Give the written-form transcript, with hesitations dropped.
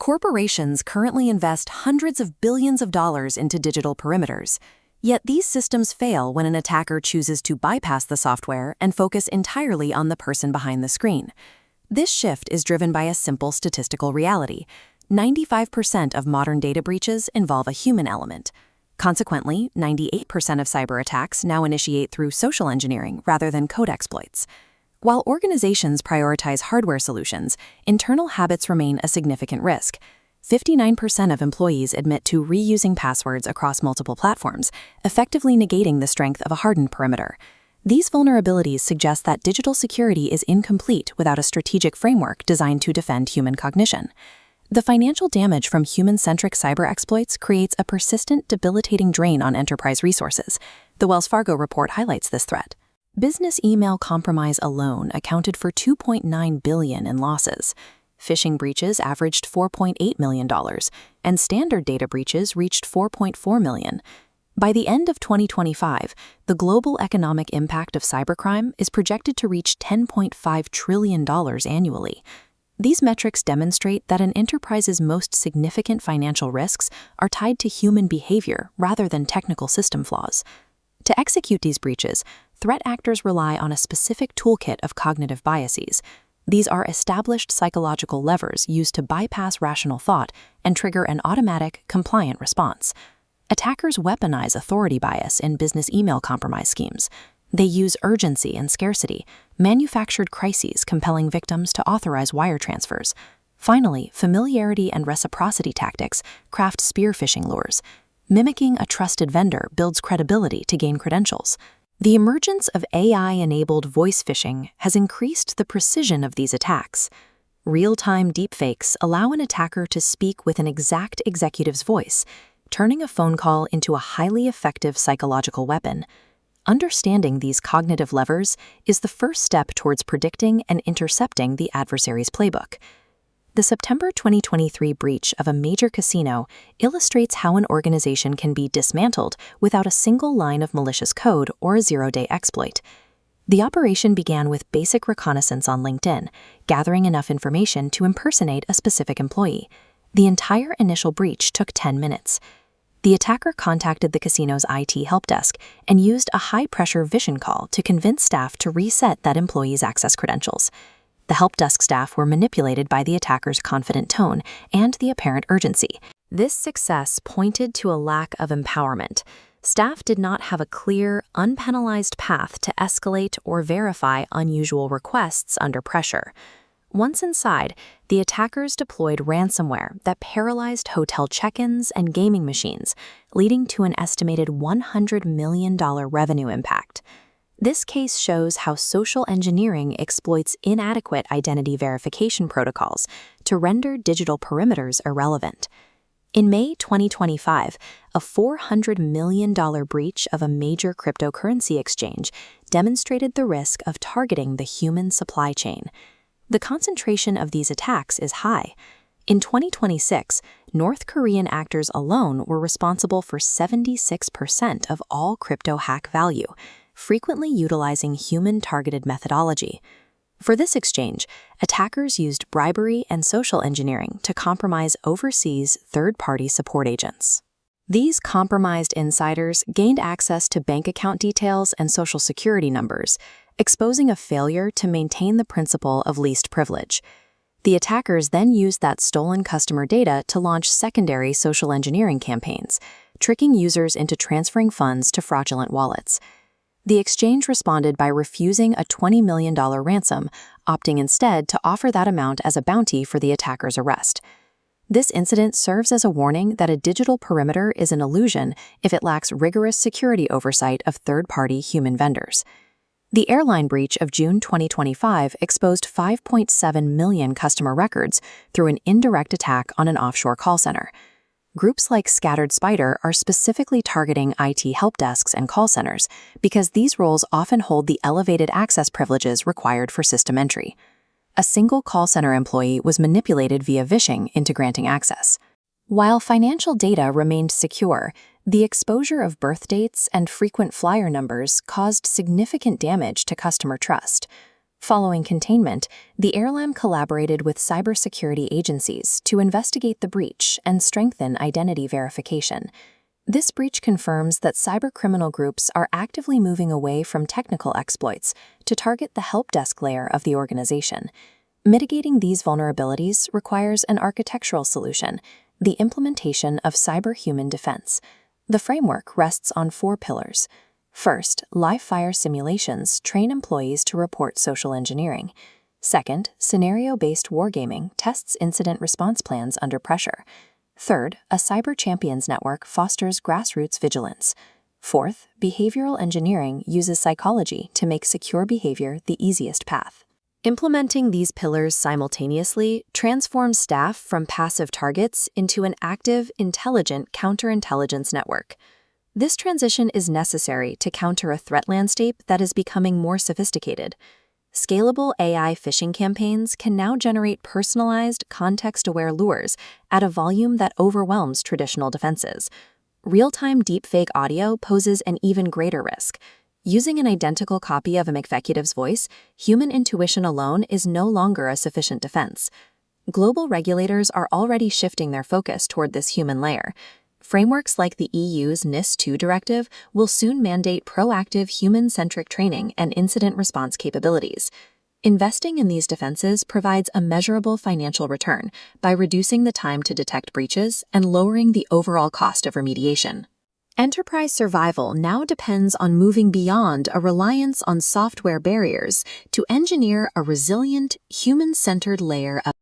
Corporations currently invest hundreds of billions of dollars into digital perimeters. Yet these systems fail when an attacker chooses to bypass the software and focus entirely on the person behind the screen. This shift is driven by a simple statistical reality. 95% of modern data breaches involve a human element. Consequently, 98% of cyber attacks now initiate through social engineering rather than code exploits. While organizations prioritize hardware solutions, internal habits remain a significant risk. 59% of employees admit to reusing passwords across multiple platforms, effectively negating the strength of a hardened perimeter. These vulnerabilities suggest that digital security is incomplete without a strategic framework designed to defend human cognition. The financial damage from human-centric cyber exploits creates a persistent, debilitating drain on enterprise resources. The Wells Fargo report highlights this threat. Business email compromise alone accounted for $2.9 billion in losses. Phishing breaches averaged $4.8 million, and standard data breaches reached $4.4 million. By the end of 2025, the global economic impact of cybercrime is projected to reach $10.5 trillion annually. These metrics demonstrate that an enterprise's most significant financial risks are tied to human behavior rather than technical system flaws. To execute these breaches, threat actors rely on a specific toolkit of cognitive biases. These are established psychological levers used to bypass rational thought and trigger an automatic, compliant response. Attackers weaponize authority bias in business email compromise schemes. They use urgency and scarcity, manufactured crises compelling victims to authorize wire transfers. Finally, familiarity and reciprocity tactics craft spear phishing lures. Mimicking a trusted vendor builds credibility to gain credentials. The emergence of AI-enabled voice phishing has increased the precision of these attacks. Real-time deepfakes allow an attacker to speak with an exact executive's voice, turning a phone call into a highly effective psychological weapon. Understanding these cognitive levers is the first step towards predicting and intercepting the adversary's playbook. The September 2023 breach of a major casino illustrates how an organization can be dismantled without a single line of malicious code or a zero-day exploit. The operation began with basic reconnaissance on LinkedIn, gathering enough information to impersonate a specific employee. The entire initial breach took 10 minutes. The attacker contacted the casino's IT help desk and used a high-pressure vision call to convince staff to reset that employee's access credentials. The help desk staff were manipulated by the attacker's confident tone and the apparent urgency. This success pointed to a lack of empowerment. Staff did not have a clear, unpenalized path to escalate or verify unusual requests under pressure. Once inside, the attackers deployed ransomware that paralyzed hotel check-ins and gaming machines, leading to an estimated $100 million revenue impact. This case shows how social engineering exploits inadequate identity verification protocols to render digital perimeters irrelevant. In May 2025, a $400 million breach of a major cryptocurrency exchange demonstrated the risk of targeting the human supply chain. The concentration of these attacks is high. In 2026, North Korean actors alone were responsible for 76% of all crypto hack value, frequently utilizing human-targeted methodology. For this exchange, attackers used bribery and social engineering to compromise overseas third-party support agents. These compromised insiders gained access to bank account details and social security numbers, exposing a failure to maintain the principle of least privilege. The attackers then used that stolen customer data to launch secondary social engineering campaigns, tricking users into transferring funds to fraudulent wallets. The exchange responded by refusing a $20 million ransom, opting instead to offer that amount as a bounty for the attacker's arrest. This incident serves as a warning that a digital perimeter is an illusion if it lacks rigorous security oversight of third-party human vendors. The airline breach of June 2025 exposed 5.7 million customer records through an indirect attack on an offshore call center. Groups like Scattered Spider are specifically targeting IT help desks and call centers because these roles often hold the elevated access privileges required for system entry. A single call center employee was manipulated via vishing into granting access. While financial data remained secure, the exposure of birth dates and frequent flyer numbers caused significant damage to customer trust. Following containment, the airline collaborated with cybersecurity agencies to investigate the breach and strengthen identity verification. This breach confirms that cybercriminal groups are actively moving away from technical exploits to target the help desk layer of the organization. Mitigating these vulnerabilities requires an architectural solution, the implementation of cyber-human defense. The framework rests on 4 pillars. First, live-fire simulations train employees to report social engineering. Second, scenario-based wargaming tests incident response plans under pressure. Third, a cyber champions network fosters grassroots vigilance. Fourth, behavioral engineering uses psychology to make secure behavior the easiest path. Implementing these pillars simultaneously transforms staff from passive targets into an active, intelligent counterintelligence network. This transition is necessary to counter a threat landscape that is becoming more sophisticated. Scalable AI phishing campaigns can now generate personalized, context-aware lures at a volume that overwhelms traditional defenses. Real-time deepfake audio poses an even greater risk. Using an identical copy of an executive's voice, human intuition alone is no longer a sufficient defense. Global regulators are already shifting their focus toward this human layer. Frameworks like the EU's NIS2 directive will soon mandate proactive human-centric training and incident response capabilities. Investing in these defenses provides a measurable financial return by reducing the time to detect breaches and lowering the overall cost of remediation. Enterprise survival now depends on moving beyond a reliance on software barriers to engineer a resilient, human-centered layer of